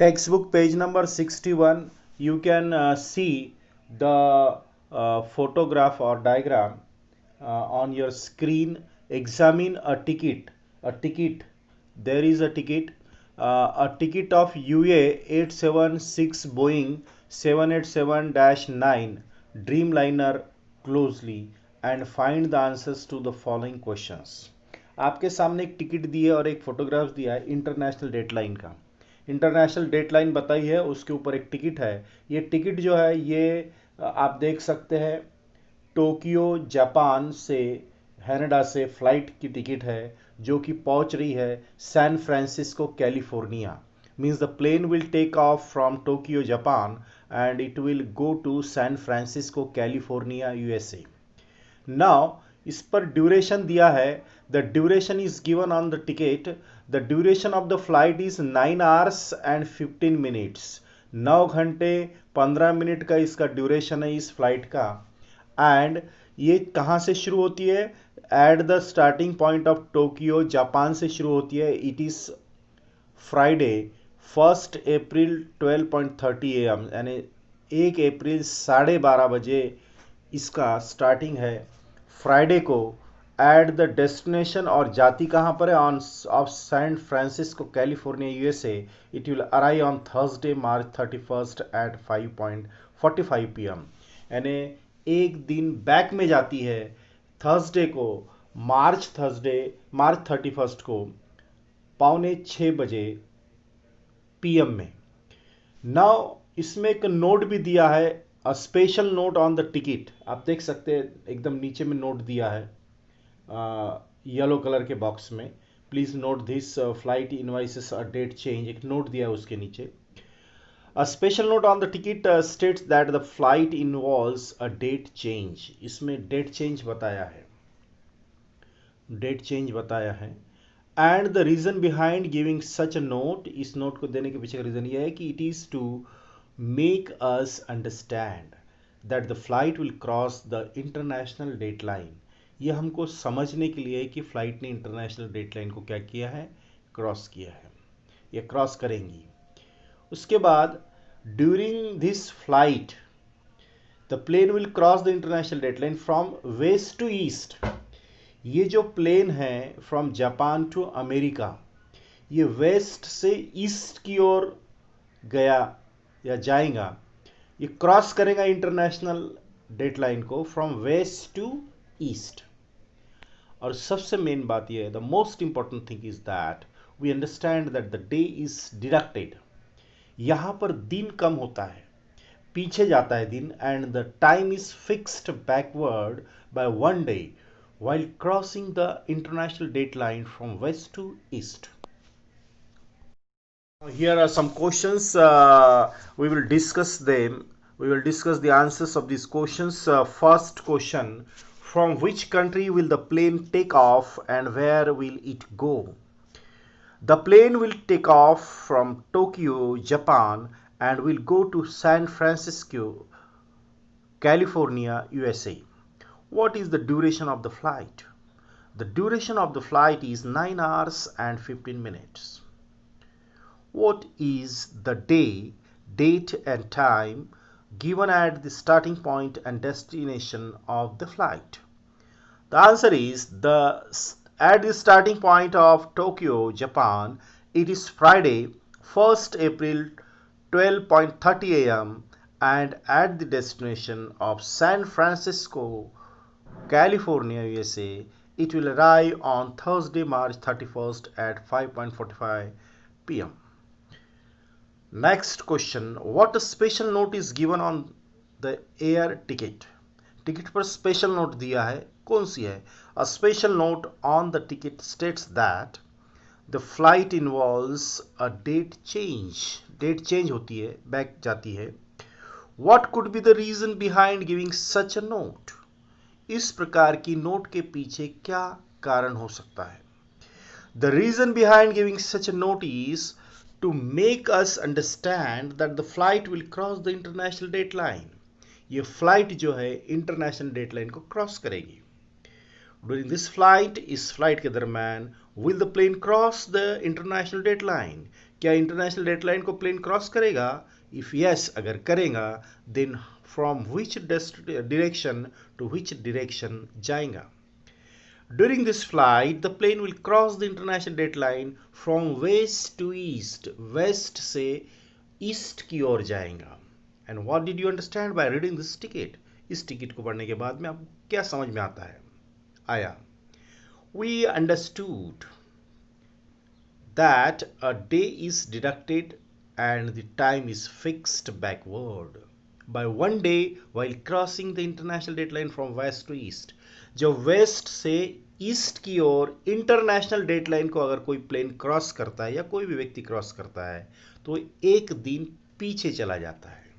Textbook page number 61, you can see the photograph or diagram on your screen. Examine a ticket. A ticket. There is a ticket of UA 876 Boeing 787-9 Dreamliner closely and find the answers to the following questions. आपके सामने एक ticket दी है और एक photograph दिया है international dateline का। International dateline बताई है, उसके ऊपर एक टिकट है। ये टिकट जो है ये आप देख सकते हैं टोक्यो जापान से कनाडा से फ्लाइट की टिकट है जो कि पहुंच रही है San Francisco California. Means the plane will take off from Tokyo Japan and it will go to San Francisco California USA. Now इस पर ड्यूरेशन दिया है। The duration is given on the ticket. The duration of the flight is 9 hours and 15 minutes। 9 घंटे 15 minute का इसका duration है इस flight का। एंड ये कहाँ से शुरू होती है? At the starting point of Tokyo Japan से शुरू होती है। It is Friday 1 April 12:30 AM, यानी 1 अप्रैल 12:30 बजे इसका स्टार्टिंग है फ्राइडे को। एट द डेस्टिनेशन और जाति कहाँ पर है? On of San Francisco California USA. It will arrive on Thursday March 31 at 5:45 PM, यानी एक दिन बैक में जाती है थर्सडे को, मार्च 31 को 5:45 बजे PM में। नाउ इसमें एक नोट भी दिया है, अ special note on the ticket. आप देख सकते हैं एकदम नीचे में नोट दिया है येलो कलर के बॉक्स में। Please note this flight involves a date change, एक नोट दिया है उसके नीचे। A special note on the ticket states that the flight involves a date change. इसमें डेट चेंज बताया है, डेट चेंज बताया है। And the reason behind giving such a note, इस नोट को देने के पीछे का रीजन यह है कि it is to make us understand that the flight will cross the international date line। ये हमको समझने के लिए है कि फ्लाइट ने इंटरनेशनल डेट लाइन को क्या किया है? क्रॉस किया है, ये क्रॉस करेंगी। उसके बाद during this flight the plane will cross the international date line from west to east. ये जो प्लेन है फ्रॉम जापान टू अमेरिका, ये वेस्ट से ईस्ट की ओर गया या जाएगा। ये क्रॉस करेगा इंटरनेशनल डेटलाइन को फ्रॉम वेस्ट टू ईस्ट। और सबसे मेन बात यह है, the most important thing is that we understand that the day is deducted. यहां पर दिन कम होता है, पीछे जाता है दिन, and the time is fixed backward by 1 day while crossing the international dateline from west to east। Here are some questions. We will discuss them. We will discuss the answers of these questions. First question: from which country will the plane take off and where will it go? The plane will take off from Tokyo, Japan, and will go to San Francisco, California, USA. What is the duration of the flight? The duration of the flight is 9 hours and 15 minutes. What is the day, date and time given at the starting point and destination of the flight? The answer is at the starting point of Tokyo, Japan, it is Friday 1 April 12:30 AM, and at the destination of San Francisco, California, USA, it will arrive on Thursday, March 31 at 5:45 PM. Next question: what special note is given on the air ticket? Ticket पर special note दिया है, कौन सी है? A special note on the ticket states that the flight involves a date change। Date change होती है, back जाती है। What could be the reason behind giving such a note? इस प्रकार की नोट के पीछे क्या कारण हो सकता है? The reason behind giving such a note is to make us understand that the flight will cross the international date line। ये फ्लाइट जो है इंटरनेशनल डेट लाइन को क्रॉस करेगी। ड्यूरिंग दिस फ्लाइट, इस फ्लाइट के दरम्यान will the plane cross the international date line? क्या international date line को प्लेन क्रॉस करेगा? इफ यस, अगर करेगा, then from which direction to which direction जाएगा? During this flight, the plane will cross the international date line from west to east. West से east की ओर जाएगा. And what did you understand by reading this ticket? इस ticket को पढ़ने के बाद में आपको क्या समझ में आता है? आया. We understood that a day is deducted and the time is fixed backward by 1 day while crossing the international date line from west to east. जो वेस्ट से ईस्ट की ओर इंटरनेशनल डेट लाइन को अगर कोई प्लेन क्रॉस करता है या कोई भी व्यक्ति क्रॉस करता है तो एक दिन पीछे चला जाता है.